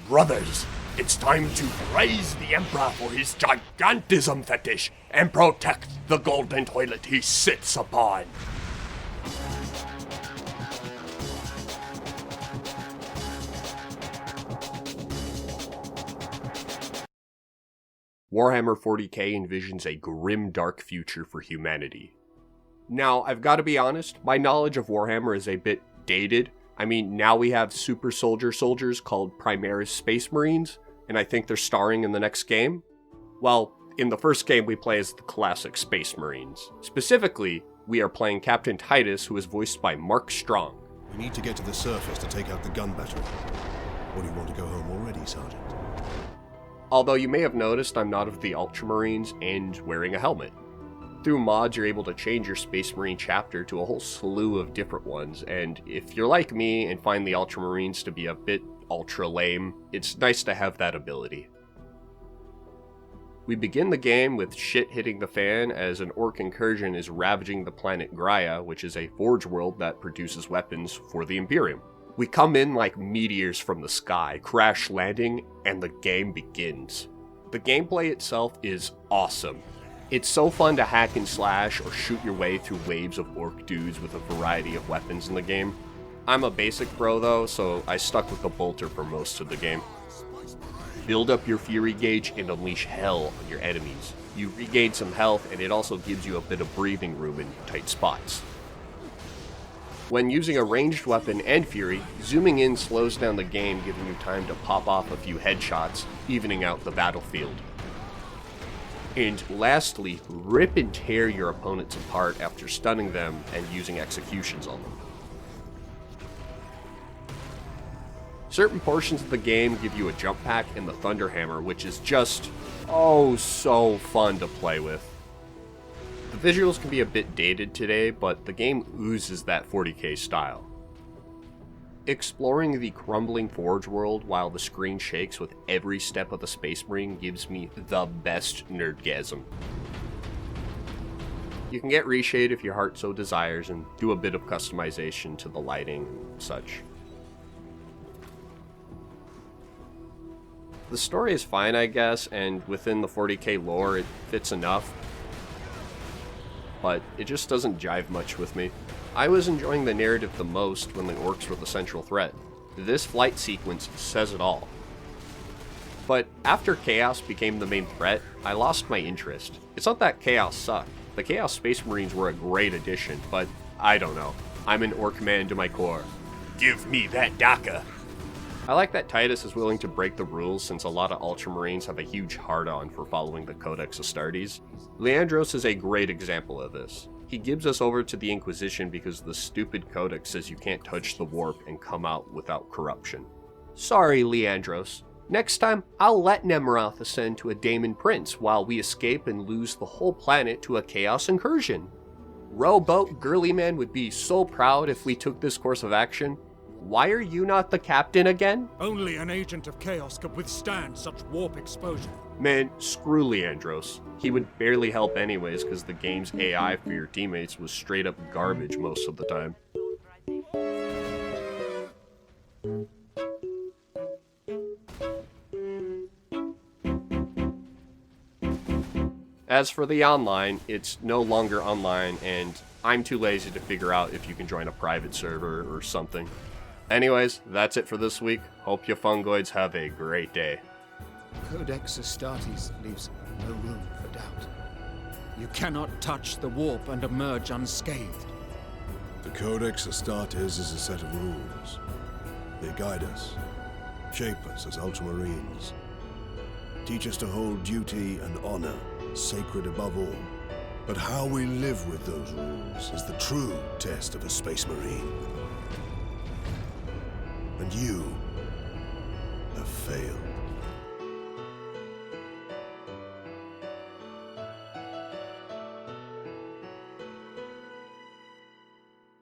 Brothers, it's time to praise the Emperor for his gigantism fetish and protect the golden toilet he sits upon. Warhammer 40K envisions a grim, dark future for humanity. Now, I've got to be honest, my knowledge of Warhammer is a bit dated. I mean, now we have super soldiers called Primaris Space Marines, and I think they're starring in the next game. Well, in the first game we play as the classic Space Marines. Specifically, we are playing Captain Titus, who is voiced by Mark Strong. We need to get to the surface to take out the gun battery. Or do you want to go home already, Sergeant? Although you may have noticed I'm not of the Ultramarines and wearing a helmet. Through mods, you're able to change your Space Marine chapter to a whole slew of different ones, and if you're like me and find the Ultramarines to be a bit ultra lame, it's nice to have that ability. We begin the game with shit hitting the fan as an orc incursion is ravaging the planet Graia, which is a forge world that produces weapons for the Imperium. We come in like meteors from the sky, crash landing, and the game begins. The gameplay itself is awesome. It's so fun to hack and slash or shoot your way through waves of orc dudes with a variety of weapons in the game. I'm a basic bro though, so I stuck with the bolter for most of the game. Build up your fury gauge and unleash hell on your enemies. You regain some health and it also gives you a bit of breathing room in tight spots. When using a ranged weapon and fury, zooming in slows down the game, giving you time to pop off a few headshots, evening out the battlefield. And lastly, rip and tear your opponents apart after stunning them and using executions on them. Certain portions of the game give you a jump pack and the Thunderhammer, which is just, oh, so fun to play with. The visuals can be a bit dated today, but the game oozes that 40K style. Exploring the crumbling forge world while the screen shakes with every step of the Space Marine gives me the best nerdgasm. You can get reshade if your heart so desires and do a bit of customization to the lighting and such. The story is fine, I guess, and within the 40K lore it fits enough, but it just doesn't jive much with me. I was enjoying the narrative the most when the orcs were the central threat. This flight sequence says it all. But after Chaos became the main threat, I lost my interest. It's not that Chaos sucked. The Chaos Space Marines were a great addition, but I don't know. I'm an orc man to my core. Give me that DACA! I like that Titus is willing to break the rules since a lot of Ultramarines have a huge hard-on for following the Codex Astartes. Leandros is a great example of this. He gives us over to the Inquisition because the stupid Codex says you can't touch the warp and come out without corruption. Sorry, Leandros. Next time, I'll let Nemeroth ascend to a Daemon Prince while we escape and lose the whole planet to a Chaos incursion. Rowboat Girlyman would be so proud if we took this course of action. Why are you not the captain again? Only an agent of chaos could withstand such warp exposure. Man, screw Leandros. He would barely help anyways because the game's AI for your teammates was straight up garbage most of the time. As for the online, it's no longer online and I'm too lazy to figure out if you can join a private server or something. Anyways, that's it for this week. Hope you fungoids have a great day. Codex Astartes leaves no room for doubt. You cannot touch the warp and emerge unscathed. The Codex Astartes is a set of rules. They guide us, shape us as Ultramarines, teach us to hold duty and honor sacred above all. But how we live with those rules is the true test of a Space Marine. And you have failed.